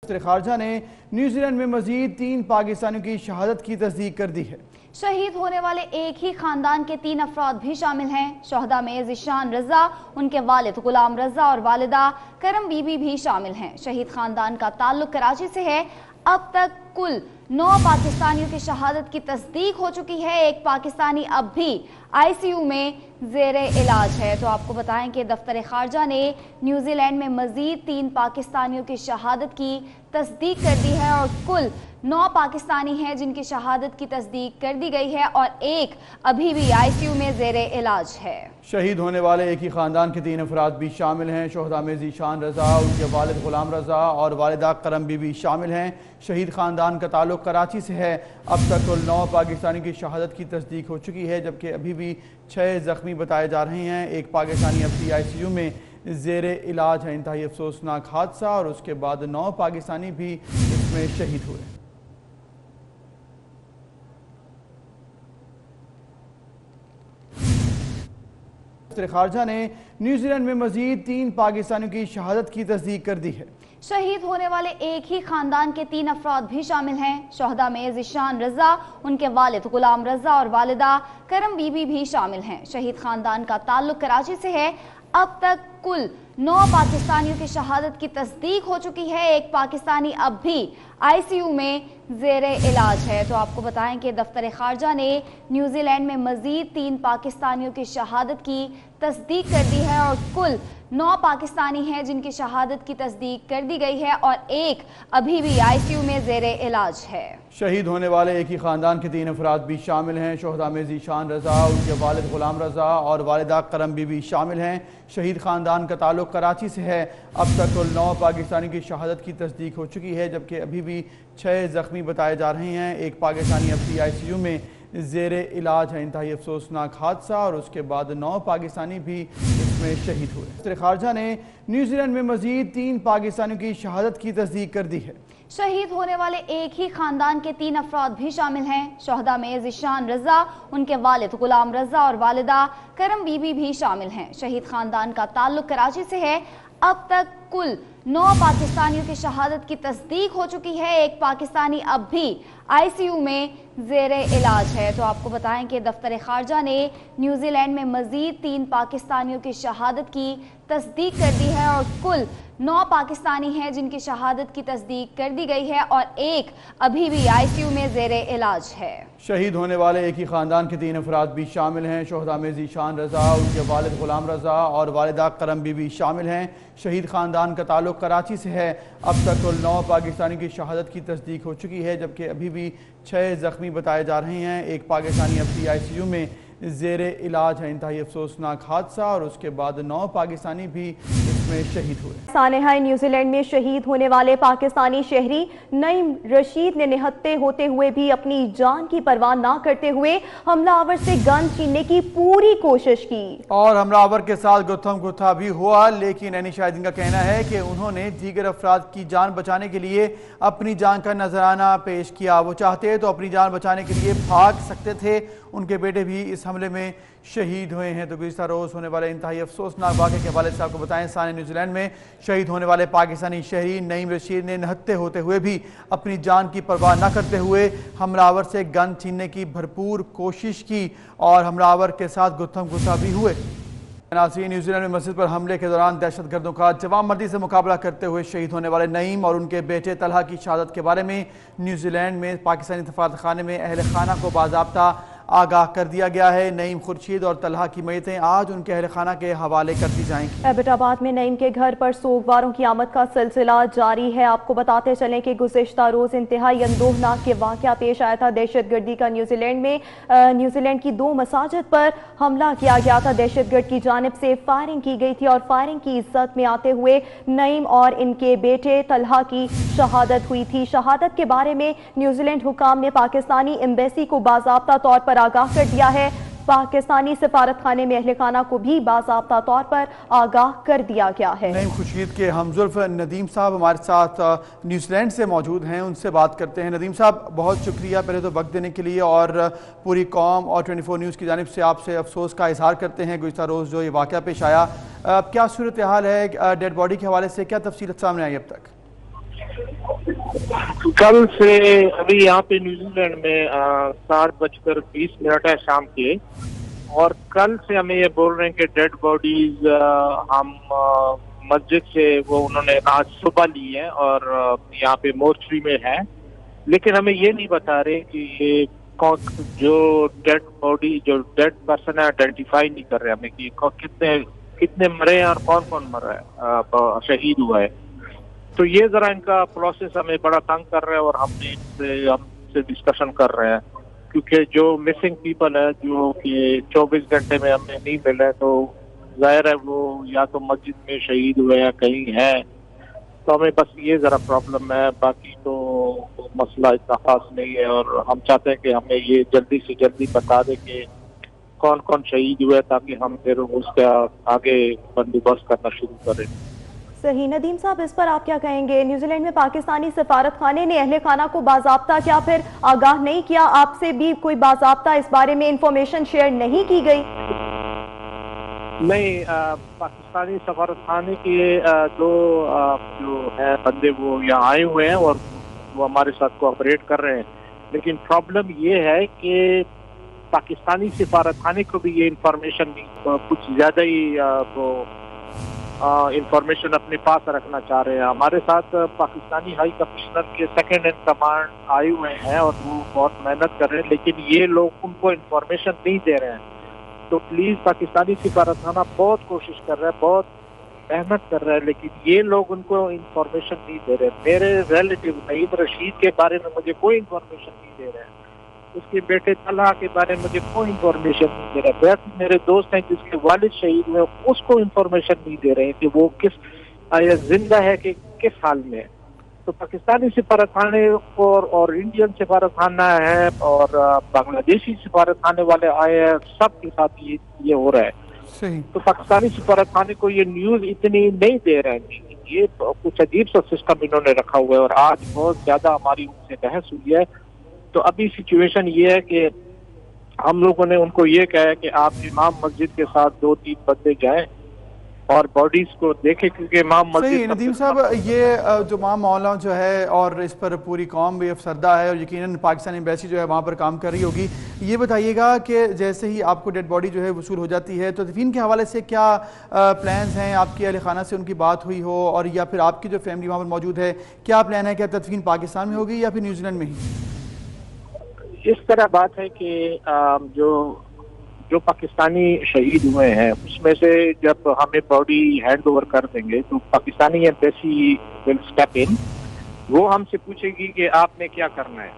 وزیر خارجہ نے نیوزی لینڈ میں مزید 3 پاکستانیوں کی شہادت کی تصدیق کر دی ہے۔ شہید ہونے والے ایک ہی خاندان کے 3 افراد بھی شامل ہیں۔ شہداء میں ذیشان رضا، ان کے والد غلام رضا اور والدہ کرم بی بی بھی شامل ہیں۔ شہید خاندان کا تعلق کراچی سے ہے۔ اب تک کل 9 پاکستانیوں کی شہادت کی تصدیق ہو چکی ہے۔ ایک پاکستانی اب بھی آئی سی یو میں زیر علاج ہے۔ تو آپ کو بتائیں کہ دفتر خارجہ نے نیوزی لینڈ میں مزید 3 پاکستانیوں کی شہادت کی تصدیق کر دی ہے اور کل 9 پاکستانی ہیں جن کی شہادت کی تصدیق کر دی گئی ہے اور ایک ابھی بھی آئی سی یو میں زیر علاج ہے۔ شہید ہونے والے ایک ہی خاندان کے 3 افراد بھی شامل ہیں۔ شہداء میں ذیشان رضا، ان کے والد غلام رضا اور والدہ کرم بی بی شامل ہیں۔ شہید خاندان کا تعلق کراچی سے ہے۔ اب تک کل 9 پاکستانی کی شہادت کی تصدیق ہو چکی ہے، جبکہ ابھی بھی 6 زخمی بتائے جا رہے ہیں۔ ایک پاکستانی اب بھی آئی سی یو میں زیر علاج ہے۔ انتہائی افسوسناک حادثہ اور اس کے بعد 9 پاکستانی بھی اس میں شہید ہوئے۔ وزیر خارجہ نے نیوزی لینڈ میں مزید 3 پاکستانیوں کی شہادت کی تصدیق کر دی ہے۔ شہید ہونے والے ایک ہی خاندان کے 3 افراد بھی شامل ہیں۔ شہداء میں ذیشان رضا، ان کے والد غلام رضا اور والدہ کرم بی بی بھی شامل ہیں۔ شہید خاندان کا تعلق کراچی سے ہے۔ اب تک کل 9 پاکستانیوں کی شہادت کی تصدیق ہو چکی ہے۔ ایک پاکستانی اب بھی آئی سی یو میں زیر علاج ہے۔ تو آپ کو بتائیں کہ دفتر خارجہ نے نیوزی لینڈ میں مزید 3 پاکستانیوں کی شہادت کی تصدیق کر دی ہے اور کل 9 پاکستانی ہیں جن کی شہادت کی تصدیق کر دی گئی ہے اور ایک ابھی بھی آئی سی یو میں زیر علاج ہے۔ شہید ہونے والے ایک ہی خاندان کے 3 افراد بھی شامل ہیں۔ شہداء میں ذیشان رضا، ان کے والد غلام رضا اور والدہ کرم بی بی شامل ہیں۔ شہید خاندان کا تعلق کراچی سے ہے۔ اب تک کل 9 پاکستانی کی شہادت کی تصدیق ہو چکی ہے، جبکہ ابھی بھی 6 زخمی بتائے جا رہے ہیں۔ ایک پاکستانی اب بھی آئی سی یو میں زیر علاج ہے۔ انتہائی افسوسناک حادثہ اور اس کے بعد 9 پاکستانی بھی اس میں شہید ہوئے۔ وزیر خارجہ نے نیوزی لینڈ میں مزید 3 پاکستانیوں کی شہادت کی تصدیق کر دی ہے۔ شہید ہونے والے ایک ہی خاندان کے 3 افراد بھی شامل ہیں۔ شہداء میں ذیشان رضا، ان کے والد غلام رضا اور والدہ کرم بی بی بھی شامل ہیں۔ شہید خاندان کا تعلق کراچی سے ہے۔ اب تک کل 9 پاکستانیوں کی شہادت کی تصدیق ہو چکی ہے۔ ایک پاکستانی اب بھی آئی سی یو میں زیر علاج ہے۔ تو آپ کو بتائیں کہ دفتر خارجہ نے نیوزی لینڈ میں مزید 3 پاکستانیوں کی شہادت کی تصدیق کر دی ہے اور کل 9 پاکستانی ہیں جن کی شہادت کی تصدیق کر دی گئی ہے اور ایک ابھی بھی آئی سی یو میں زیر علاج ہے۔ شہید ہونے والے ایک ہی خاندان کے 3 افراد بھی شامل ہیں۔ شہداء میں ذیشان رضا، ان کے والد غلام رضا اور والدہ کرم بی بی شامل ہیں۔ شہید خاندان کا تعلق کراچی سے ہے۔ اب تک کل 9 پاکستانی کی شہادت کی تصدیق ہو چکی ہے، جبکہ ابھی بھی 6 زخمی بتائے جا رہے ہیں۔ ایک پاکستانی اب بھی آئی سی یو میں زیر علاج ہے۔ انتہائی افسوسناک حادثہ اور اس کے بعد 9 پاکستانی بھی اس میں شہید ہوئے۔ سانحہ نیوزی لینڈ میں شہید ہونے والے پاکستانی شہری نعیم رشید نے نہتے ہوتے ہوئے بھی اپنی جان کی پرواہ نہ کرتے ہوئے حملہ آور سے گن چھیننے کی پوری کوشش کی اور حملہ آور کے ساتھ گتھم گتھا بھی ہوا، لیکن اینی شاہدین کا کہنا ہے کہ انہوں نے دیگر افراد کی جان بچانے کے لیے اپنی جان کا نذرانہ پیش کیا۔ وہ چاہتے تو اپنی جان بچانے کے لیے بھاگ سکتے تھے۔ ان کے بیٹے بھی اس حملے میں شہید ہوئے ہیں۔ تو گزشتہ روز ہونے والے انتہائی افسوسناک واقعے کے حوالے سے آپ کو بتائیں، سانحہ نیوزی لینڈ میں شہید ہونے والے پاکستانی شہری نعیم رشید نے نہتے ہوتے ہوئے بھی اپنی جان کی پرواہ نہ کرتے ہوئے حملہ آور سے گن چھیننے کی بھرپور کوشش کی اور حملہ آور کے ساتھ گتھم گتھا بھی ہوئے۔ ناظرین، نیوزی لینڈ میں مسجد پر حملے کے دوران دہشت گردوں کا جوان مردی سے مقابلہ کرتے ہوئے شہید ہونے والے نعیم اور ان کے بیٹے طلحہ کی شہادت کے بارے میں نیوزی لینڈ میں پاکستانی سفارت خانے میں اہل خانہ کو باضابطہ آگاہ کر دیا گیا ہے۔ نعیم خورشید اور طلحہ کی میتیں آج ان کے اہل خانہ کے حوالے کر دی جائیں گی۔ ایبٹ آباد میں نعیم کے گھر پر سوگواروں کی آمد کا سلسلہ جاری ہے۔ آپ کو بتاتے چلیں کہ گزشتہ روز انتہائی اندوہناک کے واقعہ پیش آیا تھا۔ دہشت گردی کا نیوزی لینڈ کی 2 مساجد پر حملہ کیا گیا تھا۔ دہشت گرد کی جانب سے فائرنگ کی گئی تھی اور فائرنگ کی عزت میں آتے ہوئے نعیم اور ان کے بیٹے طلحہ کی شہادت ہوئی تھی۔ شہادت کے بارے میں نیوزی لینڈ حکام نے پاکستانی ایمبیسی کو باضابطہ طور پر آگاہ کر دیا ہے۔ پاکستانی سفارت خانے میں اہل خانہ کو بھی باضابطہ طور پر آگاہ کر دیا گیا ہے۔ نعیم خورشید کے ہمزلف ندیم صاحب ہمارے ساتھ نیوزی لینڈ سے موجود ہیں، ان سے بات کرتے ہیں۔ ندیم صاحب، بہت شکریہ پہلے تو وقت دینے کے لیے، اور پوری قوم اور 24 نیوز کی جانب سے آپ سے افسوس کا اظہار کرتے ہیں گزشتہ روز جو یہ واقعہ پیش آیا۔ کیا صورتحال ہے ڈیڈ باڈی کے حوالے سے، کیا تفصیل سامنے آئی اب تک؟ कल से अभी यहाँ पे न्यूजीलैंड में 7:20 है शाम के, और कल से हमें ये बोल रहे हैं कि डेड बॉडीज हम मस्जिद से वो उन्होंने आज सुबह ली है और यहाँ पे मोर्चरी में है, लेकिन हमें ये नहीं बता रहे कि ये कौन जो डेड बॉडी जो डेड पर्सन है आइडेंटिफाई नहीं कर रहे हमें कि कितने मरे हैं और कौन कौन मरा है शहीद हुआ है। तो ये जरा इनका प्रोसेस हमें बड़ा तंग कर रहा है और हमसे डिस्कशन कर रहे हैं, क्योंकि जो मिसिंग पीपल है जो कि 24 घंटे में हमें नहीं मिले, तो जाहिर है वो या तो मस्जिद में शहीद हुए या कहीं है। तो हमें बस ये जरा प्रॉब्लम है, बाकी तो मसला इतना खास नहीं है। और हम चाहते हैं कि हमें ये जल्दी से जल्दी बता दें कि कौन कौन शहीद हुए, ताकि हम फिर उसका आगे बंदोबस्त करना शुरू करें। सही। नदीम साहब, इस पर आप क्या कहेंगे? न्यूजीलैंड में पाकिस्तानी सफारत खाने ने अहले खाना को बाज़ाब्ता क्या फिर आगाह नहीं किया? आपसे भी कोई बाज़ाब्ता इस बारे में इंफॉर्मेशन शेयर नहीं की गई? नहीं, पाकिस्तानी सफारत खाने के दो जो है बंदे वो यहाँ आए हुए हैं और वो हमारे साथ कोऑपरेट कर रहे हैं, लेकिन प्रॉब्लम ये है कि पाकिस्तानी सफारत खाने को भी ये इंफॉर्मेशन कुछ ज्यादा ही वो इंफॉर्मेशन अपने पास रखना चाह रहे हैं। हमारे साथ पाकिस्तानी हाई कमिश्नर के सेकंड इन कमांड आए हुए हैं और वो बहुत मेहनत कर रहे हैं, लेकिन ये लोग उनको इंफॉर्मेशन नहीं दे रहे हैं। तो प्लीज पाकिस्तानी सफारत खाना बहुत कोशिश कर रहा है, बहुत मेहनत कर रहा है, लेकिन ये लोग उनको इंफॉर्मेशन नहीं दे रहे। मेरे रिलेटिव नईम रशीद के बारे में मुझे कोई इंफॉर्मेशन नहीं दे रहे हैं, उसके बेटे तलहा के बारे में मुझे कोई इंफॉर्मेशन नहीं दे रहा। वैसे मेरे दोस्त हैं जिसके वालिद शहीद हुए, उसको इंफॉर्मेशन नहीं दे रहे हैं कि वो जिंदा है कि किस हाल में है। तो पाकिस्तानी सफारत खाने और इंडियन सफारत खाना है और बांग्लादेशी सफारत खाने वाले आए हैं, सबके साथ ये हो रहा है। सही। तो पाकिस्तानी सफारत खाने को ये न्यूज इतनी नहीं दे रहे हैं, ये कुछ अजीब सा सिस्टम इन्होंने रखा हुआ है और आज बहुत ज्यादा हमारी उनसे बहस हुई है। तो अभी सिचुएशन ये है कि हम लोगों ने उनको ये कहा है कि आप इमाम मस्जिद के साथ 2-3 बंदे जाएं और बॉडीज को देखें, क्योंकि इमाम मस्जिद। सही। नदीम साहब, ये जो मामला जो है और इस पर पूरी कौम भी अफसरदा है और यकीनन पाकिस्तानी एम्बेसी जो है वहाँ पर काम कर रही होगी। ये बताइएगा कि जैसे ही आपको डेड बॉडी जो है वसूल हो जाती है तो तदफीन के हवाले से क्या प्लान्स हैं? आपकी अहले खाना से उनकी बात हुई हो, और या फिर आपकी जो फैमिली वहाँ पर मौजूद है, क्या प्लान है? क्या तदफीन पाकिस्तान में होगी या फिर न्यूजीलैंड में ही? इस तरह बात है कि जो पाकिस्तानी शहीद हुए हैं उसमें से जब हमें बॉडी हैंड ओवर कर देंगे तो Pakistani embassy will step in. वो हमसे पूछेगी कि आपने क्या करना है,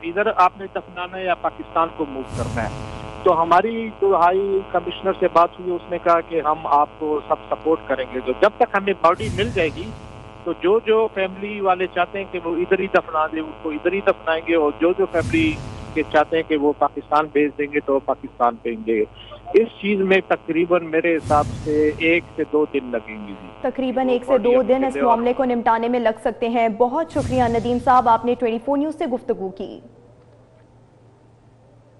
इधर आपने दफनाना है या पाकिस्तान को मूव करना है। तो हमारी जो हाई कमिश्नर से बात हुई, उसने कहा कि हम आपको सब सपोर्ट करेंगे। तो जब तक हमें बॉडी मिल जाएगी तो जो फैमिली वाले चाहते हैं कि वो इधर ही दफना दे उसको इधर ही दफनाएंगे, और जो फैमिली के चाहते हैं कि वो पाकिस्तान भेज देंगे तो पाकिस्तान भेजेंगे। इस चीज में तकरीबन मेरे हिसाब से 1 से 2 दिन लगेंगे। तकरीबन 1 से 2 दिन इस मामले को निपटाने में लग सकते हैं। बहुत शुक्रिया नदीम साहब, आपने 24 न्यूज से गुफ्तगू की।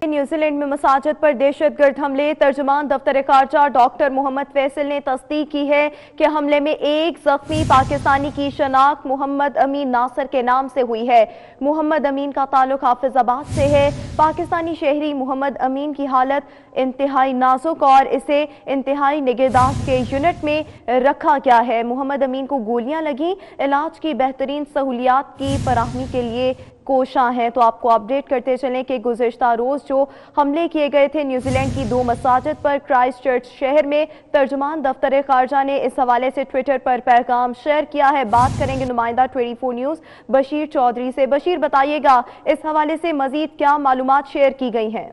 न्यूजीलैंड में मसाजिद पर दहशतगर्द हमले। तर्जुमान दफ्तर खारजा डॉक्टर मोहम्मद फैसल ने तस्दीक की है कि हमले में एक जख्मी पाकिस्तानी की शनाख्त मोहम्मद अमीन नासर के नाम से हुई है। मोहम्मद अमीन का ताल्लुक हाफिजाबाद से है। पाकिस्तानी शहरी मोहम्मद अमीन की हालत इंतहाई नाजुक और इसे इंतहाई निगहदाश्त के यूनिट में रखा गया है। मोहम्मद अमीन को गोलियां लगी। इलाज की बेहतरीन सहूलियात की फराहमी के लिए कोशां हैं। तो आपको अपडेट करते चलें कि गुज़िश्ता रोज जो हमले किए गए थे न्यूजीलैंड की 2 मसाजिद पर क्राइस्ट चर्च शहर में, तर्जुमान दफ्तर खारजा ने इस हवाले से ट्विटर पर पैगाम शेयर किया है। बात करेंगे नुमाइंदा 24 न्यूज बशीर चौधरी से। बशीर, बताइएगा इस हवाले से मजीद क्या मालूमात शेयर की गई हैं?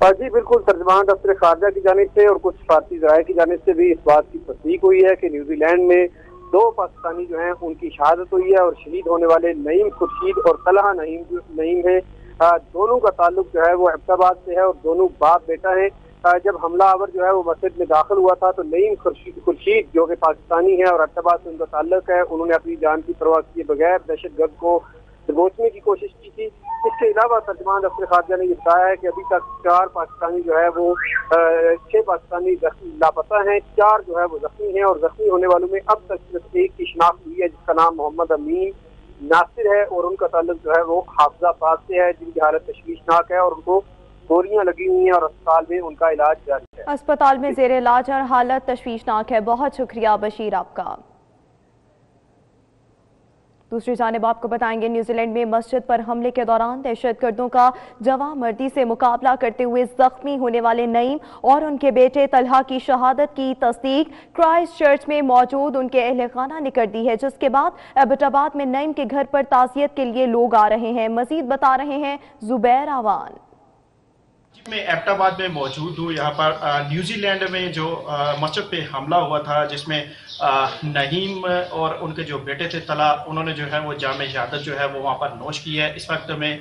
जी बिल्कुल, तर्जुमान दफ्तर खारजा की जानिब से और कुछ फारसी ज़राए की जानिब से भी इस बात की तस्दीक हुई है कि न्यूजीलैंड में 2 पाकिस्तानी जो हैं उनकी शहादत हुई है और शहीद होने वाले नईम खुर्शीद और तलहा नईम है। दोनों का ताल्लुक जो है वो हैदराबाद से है और दोनों बाप बेटा है। जब हमलावर जो है वो मस्जिद में दाखिल हुआ था तो नईम खुर्शीद जो कि पाकिस्तानी है और हैदराबाद से उनका ताल्लुक है, उन्होंने अपनी जान की परवाह किए बगैर दहशतगर्द को दबोचने की कोशिश की थी। इसके अलावा तर्जुमान दफ्तर खारजा ने ये बताया है कि अभी तक 4 पाकिस्तानी जो है वो 6 पाकिस्तानी लापता हैं, 4 जो है वो जख्मी हैं और जख्मी होने वालों में अब तक सिर्फ एक की शिनाख्त हुई है जिसका नाम मोहम्मद अमीन नासिर है और उनका ताल्लुक जो है वो हाफिजाबाद से है, जिनकी हालत तशवीशनाक है और उनको गोलियां लगी हुई हैं और अस्पताल में उनका इलाज जारी है। अस्पताल में जेर इलाज और हालत तशवीशनाक है। बहुत शुक्रिया बशीर आपका। दूसरी जानिब आपको बताएंगे, न्यूजीलैंड में मस्जिद पर हमले के दौरान दहशतगर्दों का जवामर्दी से मुकाबला करते हुए जख्मी होने वाले नईम और उनके बेटे तलहा की शहादत की तस्दीक क्राइस्ट चर्च में मौजूद उनके अहल खाना ने कर दी है, जिसके बाद एबटाबाद में नईम के घर पर ताज़ियत के लिए लोग आ रहे हैं। मजीद बता रहे हैं जुबैर आवान। मैं एबटाबाद में मौजूद हूँ। यहाँ पर न्यूजीलैंड में जो मस्जिद पे हमला हुआ था जिसमें नहीम और उनके जो बेटे थे तला, उन्होंने जो है वो जाम शहादत जो है वो वहाँ पर नोश की है। इस वक्त में